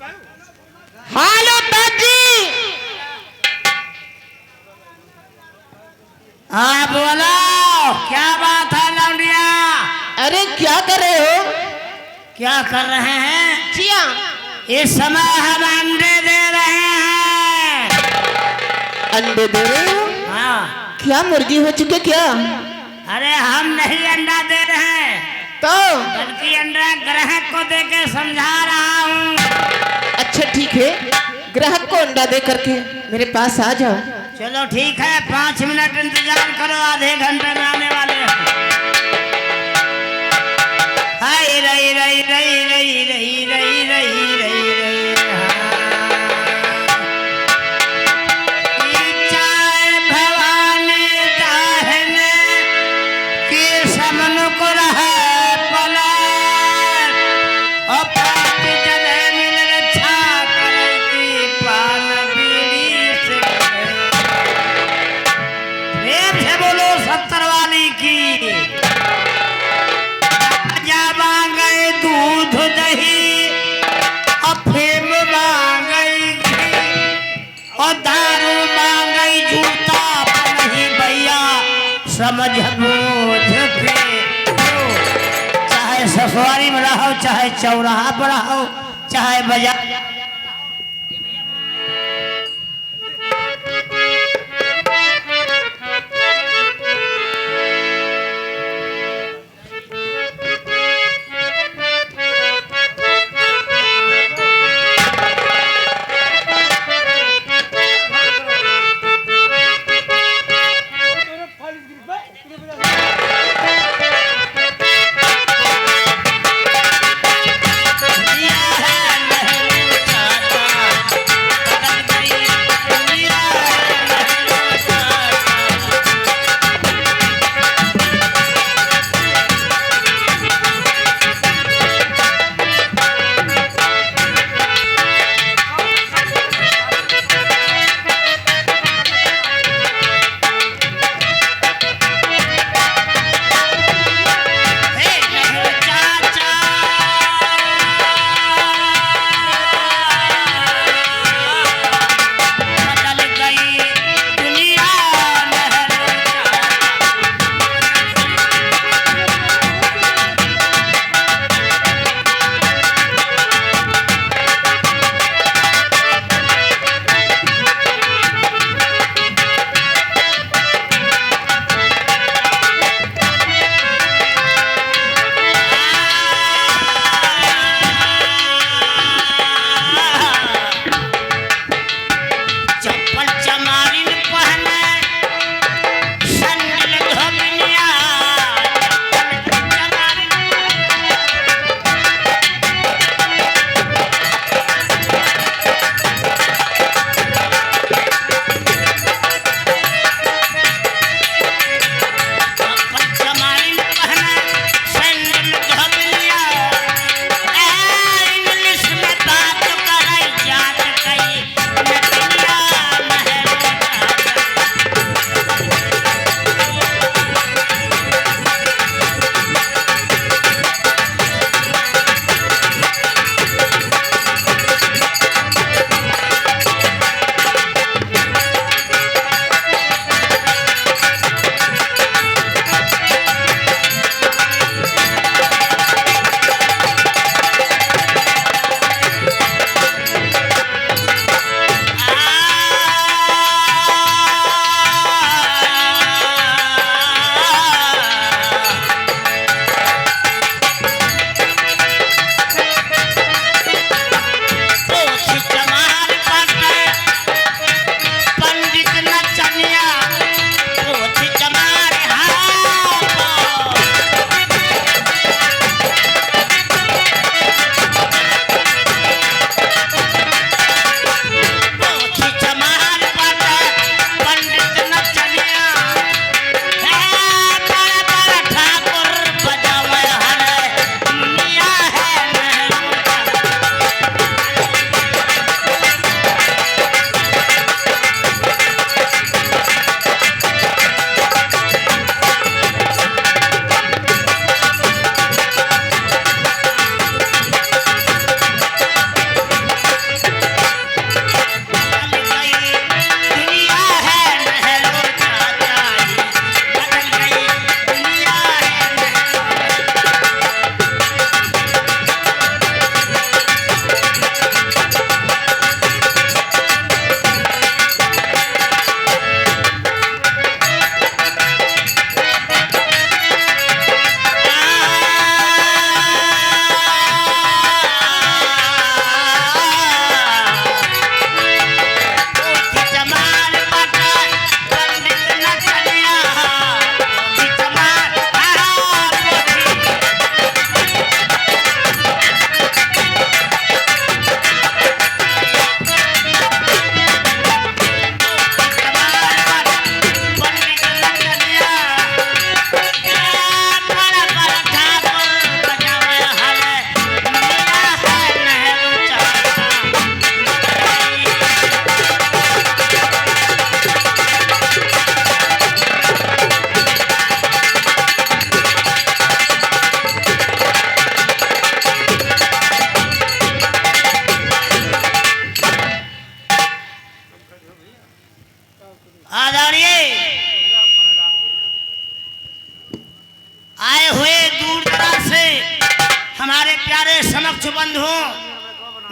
Hello दादी। हाँ बोलो, क्या बात है लौंडिया? अरे क्या कर रहे हो? क्या कर रहे हैं? जिया इस समय हम अंडे दे रहे हैं। अंडे दे रहे हो? हाँ। क्या मुर्गी हो चुके क्या? अरे हम नहीं अंडा दे रहे हैं, तो बल्कि अंडा ग्राहक को देके समझा रहा हूँ। अच्छा ठीक है, ग्राहक को अंडा दे करके मेरे पास आ जाओ। चलो ठीक है, 5 मिनट इंतजार करो, आधे घंटे में आने वाले हैं। हाय रही रही रही रही रही रही रही रही रही चाय भवानी दाहने की समन को रहे पलट और पाँच जने मिल रक्षा करे की पान बीड़ी से प्रेम से बोलो 70 वाली की। राजा मांगे दूध दही अफीम मांगई घी और दारू मांगई जूता नहीं भैया समझ बूझ के। चाहे ससुरारी में रहो, चाहे चौराहा पर रहो, चाहे बाजार। दिया है महल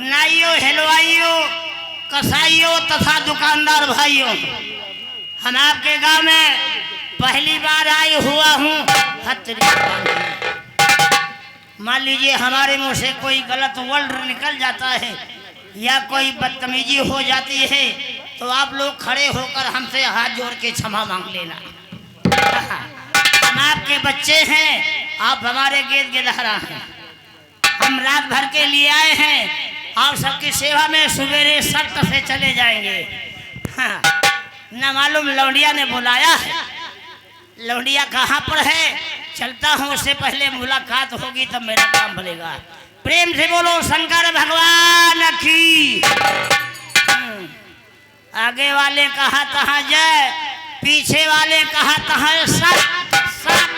नाइयों, हलवाइयों, कसाइयों तथा दुकानदार भाइयों, हम आपके गांव में पहली बार आए हुआ हूँ। मान लीजिए हमारे मुंह से कोई गलत वर्ड निकल जाता है या कोई बदतमीजी हो जाती है तो आप लोग खड़े होकर हमसे हाथ जोड़ के क्षमा मांग लेना। हम आपके बच्चे हैं, आप हमारे गेद गिदहरा हैं। हम रात भर के लिए आए हैं, आप सबकी सेवा में सवेरे सख्त से चले जाएंगे। हाँ, न मालूम लौंडिया ने बुलाया है, लौंडिया कहाँ पर है, चलता हूँ, उससे पहले मुलाकात होगी तब मेरा काम बनेगा। प्रेम से बोलो शंकर भगवान की। आगे वाले कहा तहाँ जय, पीछे वाले कहा तहाँ सत सत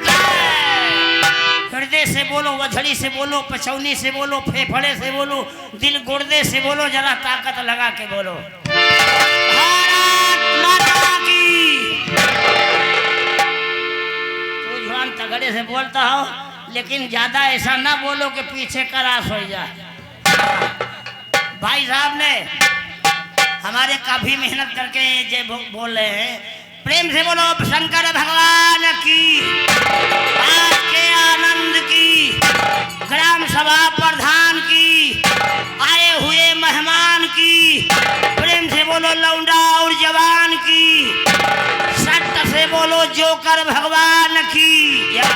जय। हृदय से बोलो, वझड़ी से बोलो, पचौनी से बोलो, फेफड़े से बोलो, दिल गुर्दे से बोलो, जरा ताकत लगा के बोलो। भारत माता की। तू जुबान तगड़े से बोलता हो, लेकिन ज्यादा ऐसा ना बोलो कि पीछे करास हो जाए। भाई साहब ने हमारे काफी मेहनत करके ये बोल रहे हैं। प्रेम से बोलो शंकर भगवान की, आज के आनंद की, ग्राम सभा प्रधान की, आए हुए मेहमान की। प्रेम से बोलो लौंडा और जवान की, सट से बोलो जोकर भगवान की। या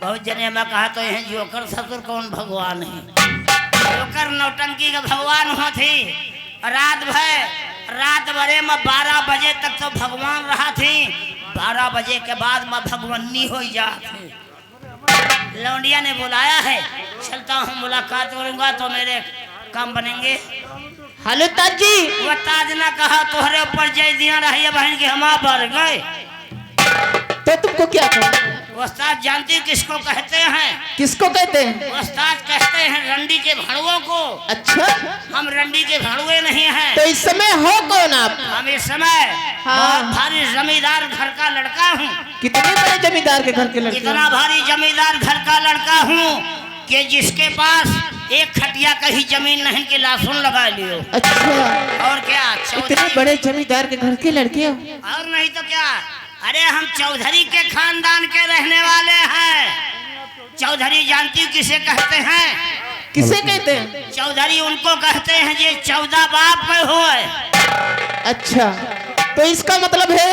बहुत जने में कहा तो है जोकर ससुर कौन भगवान है। जोकर नौटंकी का भगवान हो थी। रात भरे में 12 बजे तक तो भगवान रहा थी, 12 बजे के बाद में भगवानी हो जाती। लौंडिया ने बुलाया है, चलता हूँ, मुलाकात करूंगा तो मेरे काम बनेंगे। हेलो ताज जी। वो ताज ना कहा तोहरे ऊपर जय दिया रही बहन के, हम बढ़ गए तो तुमको क्या कहूँ? उस्ताद जानती किसको कहते हैं? किसको कहते हैं? उस्ताद कहते हैं रंडी के भाड़ुओं को। अच्छा, हम रंडी के भाड़ुए नहीं हैं। तो इस समय हो कौन आप? हम इस समय बहुत भारी जमींदार घर का लड़का हूँ। कितने बड़े जमींदार के घर के लड़के? इतना भारी जमींदार घर का लड़का हूँ कि जिसके पास एक खटिया का ही जमीन नहीं के लाशुन लगा लियो। अच्छा, और क्या? इतने बड़े जमींदार के घर के लड़के हो? और नहीं तो क्या। अरे हम चौधरी के खानदान के रहने वाले हैं। चौधरी जानती किसे कहते हैं? किसे कहते हैं? चौधरी उनको कहते हैं जो 14 बाप के होए। अच्छा, तो इसका मतलब है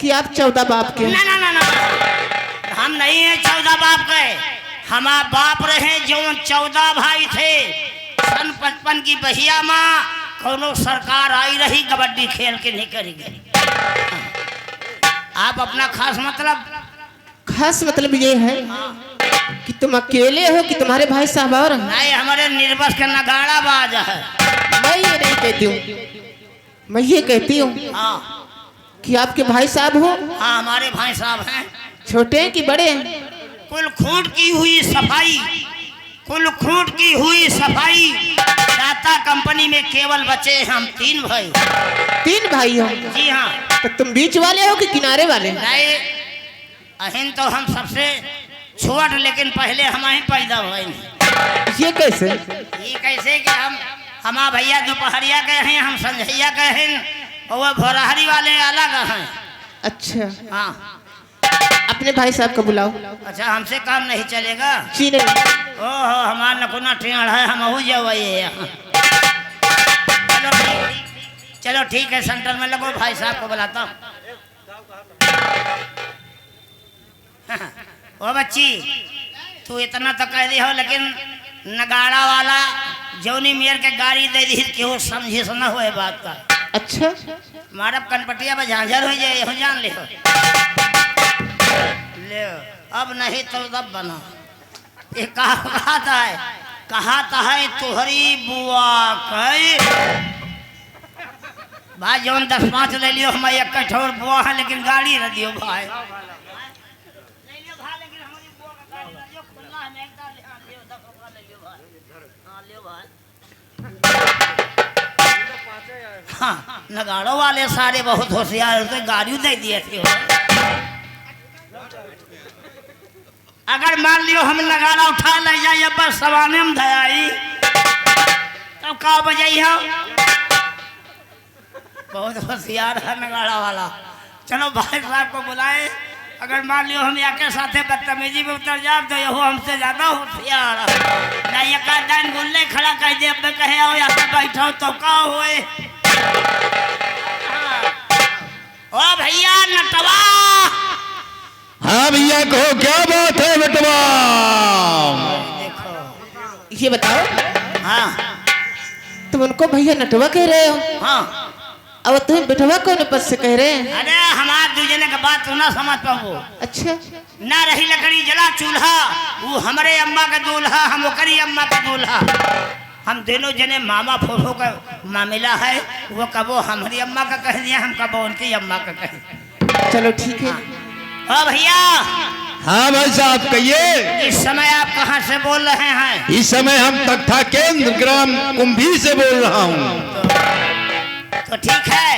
कि आप 14 बाप के? ना ना ना ना, हम नहीं है 14 बाप के। हमारा बाप रहे जो 14 भाई थे। सन 55 की बहिया माँ कोनो सरकार आई रही, कबड्डी खेल के निकल गई। आप अपना खास मतलब ये है कि तुम अकेले हो कि तुम्हारे भाई साहब और? नहीं, हमारे निर्बस का नगाड़ा बाज है। मैं ये नहीं कहती हूँ, मैं ये कहती हूँ हाँ कि आपके भाई साहब हो? हाँ, हमारे भाई साहब हैं। छोटे हैं कि बड़े हैं? कुल खूंट की हुई सफाई, कुल खूंट की हुई सफाई। टाटा कंपनी में केवल बचे हम 3 भाई। 3 भाई हो? जी हाँ। तो तुम बीच वाले हो कि किनारे वाले? नहीं, अहिन तो हम सबसे छोट, लेकिन पहले हम ही पैदा हुए। ये कैसे? ये कैसे कि हमारा भैया दोपहरिया के हैं, हम संझैया के हैं, और वह भोरहरी वाले अलग हैं। अच्छा, हाँ। अपने भाई साहब को बुलाओ। अच्छा, हमसे काम नहीं चलेगा? जी नहीं। ओहो, हमारा नकुना टेढ़ है, हम हो जाओ यहाँ। चलो ठीक है, सेंटर में लगो, भाई साहब को बुलाता हूँ। ओ बच्ची, तू इतना तो कह दी हो, लेकिन नगाड़ा वाला जौनी मेयर के गाड़ी दे दी कि वो समझी सुना हुए बात का। अच्छा, हमारा कनपटिया में झांझर हो जाए, हो जान ले अब नहीं तो तब बना। ये कहा है तुहरी बुआ कई भाई, जौन 10-5 ले लियो, हम एक कठोर बुआ है, लेकिन गाड़ी न दियो भाई। हाँ, नगाड़ों वाले सारे बहुत होशियार होते, गाड़ी दे दिए थे। अगर मान लियो हम नगाड़ा उठा ले जाइए, बस सवाने में धयाई का बजाई हो? बहुत होशियार है नगाड़ा वाला। चलो भाई साहब को बुलाए। अगर मान लियो हम यहाँ के साथे बदतमीजी में उतर जाए तो यहो हमसे ज्यादा होशियार है। ना ये का दान गुल्ले खड़ा कर दे, अब कहे आओ यहाँ पे बैठो तो का होए। ओ भैया नटवा। हाँ भैया कहो क्या बात है बेटवा? देखो ये बताओ, हाँ तुम उनको भैया नटवा कह रहे हो? हाँ। अब तुम बिठवा कौन पद से कह रहे हैं? अरे हमारे दूजने का बात तू ना समझ पाओ। अच्छा, ना रही लकड़ी जला चूल्हा, वो हमारे अम्मा का दूल्हा, हम ओकरी अम्मा का दूल्हा। हम दोनों जने मामा फूफो का मामला है। वो कबो हमारी अम्मा का कह दिया, हम कबो उनकी अम्मा का कह। चलो ठीक है। ओ भैया। हाँ भाई साहब कहिए। इस समय आप कहाँ से बोल रहे हैं? इस समय हम तख्ता केंद्र ग्राम कुंभी से बोल रहा हूँ। तो ठीक है।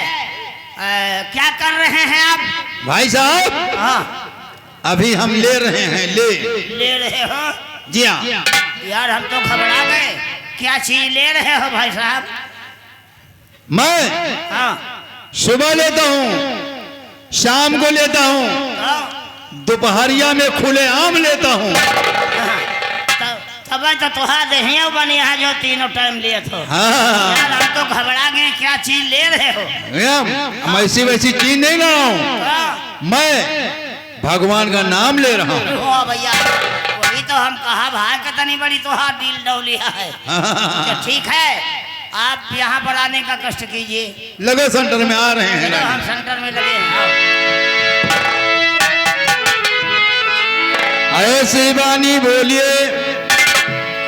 क्या कर रहे हैं आप? भाई साहब हाँ अभी हम ले रहे हैं। ले रहे हो? जी हाँ। यार हम तो घबरा गए। क्या चीज ले रहे हो भाई साहब? मैं हाँ सुबह लेता हूँ, शाम को लेता हूँ, हाँ। दोपहरिया में खुले आम लेता हूँ। तब तो तुहार दहिया बनी है जो तीनों टाइम लिए थे। हाँ यार हम तो घबरा गए। क्या चीज ले रहे हो? हम ऐसी वैसी चीज नहीं ला रहा हूँ, हाँ। मैं भगवान का नाम ले रहा हूँ। ओ भैया वही तो हम कहा भाई कितनी बड़ी तुहार दिल डौलिया है। तो ठीक है, आप यहाँ पर आने का कष्ट कीजिए। लगे सेंटर में आ रहे हैं। चलो हम सेंटर में लगे हैं। ऐसी बानी बोलिए,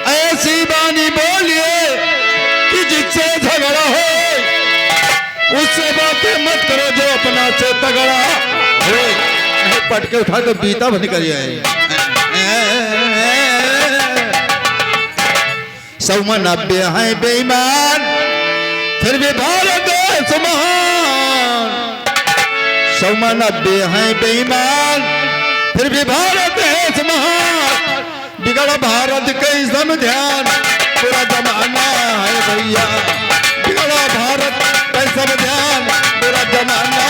ऐसी बानी बोलिए कि जिससे झगड़ा हो उससे बातें मत करो जो अपना से तगड़ा हो। पटके उठा के बीता बंद करिए। सौमा 90 है बेईमान फिर भी भारत देश महान। सौमा 90 है बेईमान फिर भी भारत देश महान। बिगड़ा भारत के ध्यान पूरा जमाना है भैया। बिगड़ा भारत का सब ध्यान पूरा जमाना है।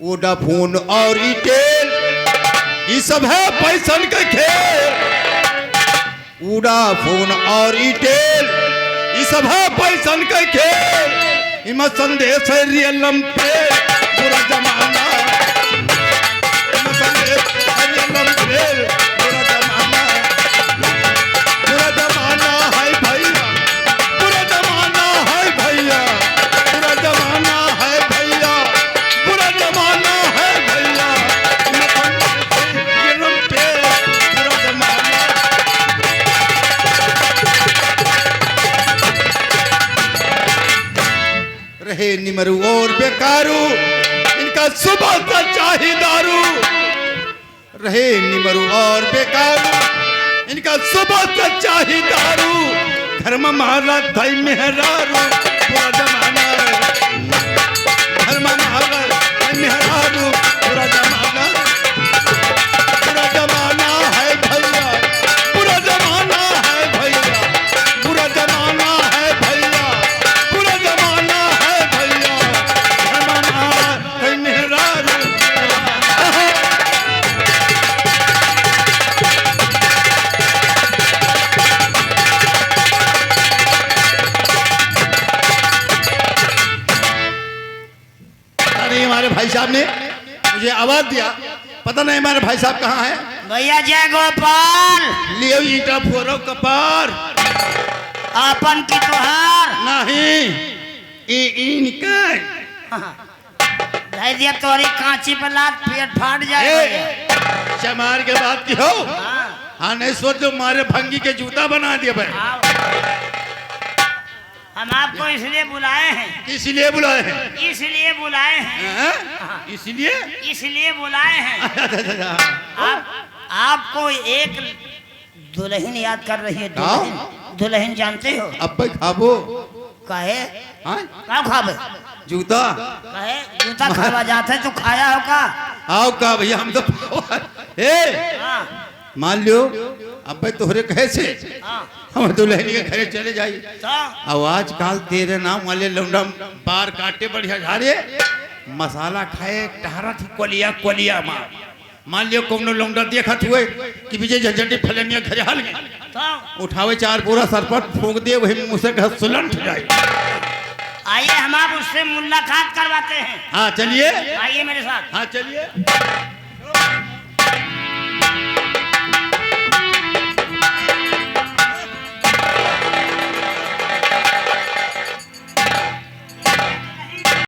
वोडाफोन और रिटेल ये सब है पैसन के खेल। वोडाफोन और रिटेल ये सब है पैसन के खेल। इमा संदेश है रियलम पे पूरा जमाना। इमा संदेश है रियलम पे पूरा जमाना। पूरा जमाना है भैया, पूरा जमाना है भैया, पूरा जमाना है भैया, पूरा जमाना है भैया। पूरा जमाना रहे निमरू और बेकारू इनका सुबह का चाही दारू। रहे निमरू और बेकारू इनका सुबह का चाही दारू। घर में महाराज भाई मेहरारू पूरा जमाना। घर में महाराज भाई मेहरारू पूरा जमाना। पूरा जमाना है भैया, पूरा जमाना है भैया, पूरा जमाना है भैया, पूरा जमाना है भैया। घर में महाराज भाई मेहरारू। हमारे भाई साहब ने मुझे आवाज दिया, पता नहीं हमारे भाई साहब कहाँ हैं। भैया जय गोपाल। लियो ईटा फोरो कपार अपन की तुहार नहीं इनका चढ़ाई दिया तोरी कांची पर लात पेट फाट जाए। चमार के बात की हो। हाँ, हाँ नहीं सोच जो मारे भंगी के जूता बना दिया भाई। आओ। हम आपको इसलिए बुलाए हैं, इसलिए बुलाए हैं। इसलिए बुलाए हैं, हैं? इसलिए इसलिए बुलाए हैं। आपको एक दुल्हन याद कर रही है। दुल्हन, दुल्हन जानते हो? अब भाई खाबो कहे हाँ? का खाबे? जूता कहे जूता खावा जाते तो खाया होगा। आओ का भैया हम तो ए हाँ, मान लियो अब भाई तोहरे कहे से हाँ, हम दुल्हनी के घरे चले जाई। तो अब आजकल तेरे नाम वाले लौंडा बार काटे बढ़िया झाड़े मसाला खाए टहरा थी कोलिया कोलिया माँ। मान लियो कौनो लौंडा देखत हुए कि विजय झंझटी फलनिया घरे हाल गए तो उठावे चार पूरा सरपट फूंक दिए वही मुँह से घर सुलंठ जाए। आइए हम आप उससे मुलाकात करवाते हैं। हाँ चलिए। आइए मेरे साथ। हाँ चलिए।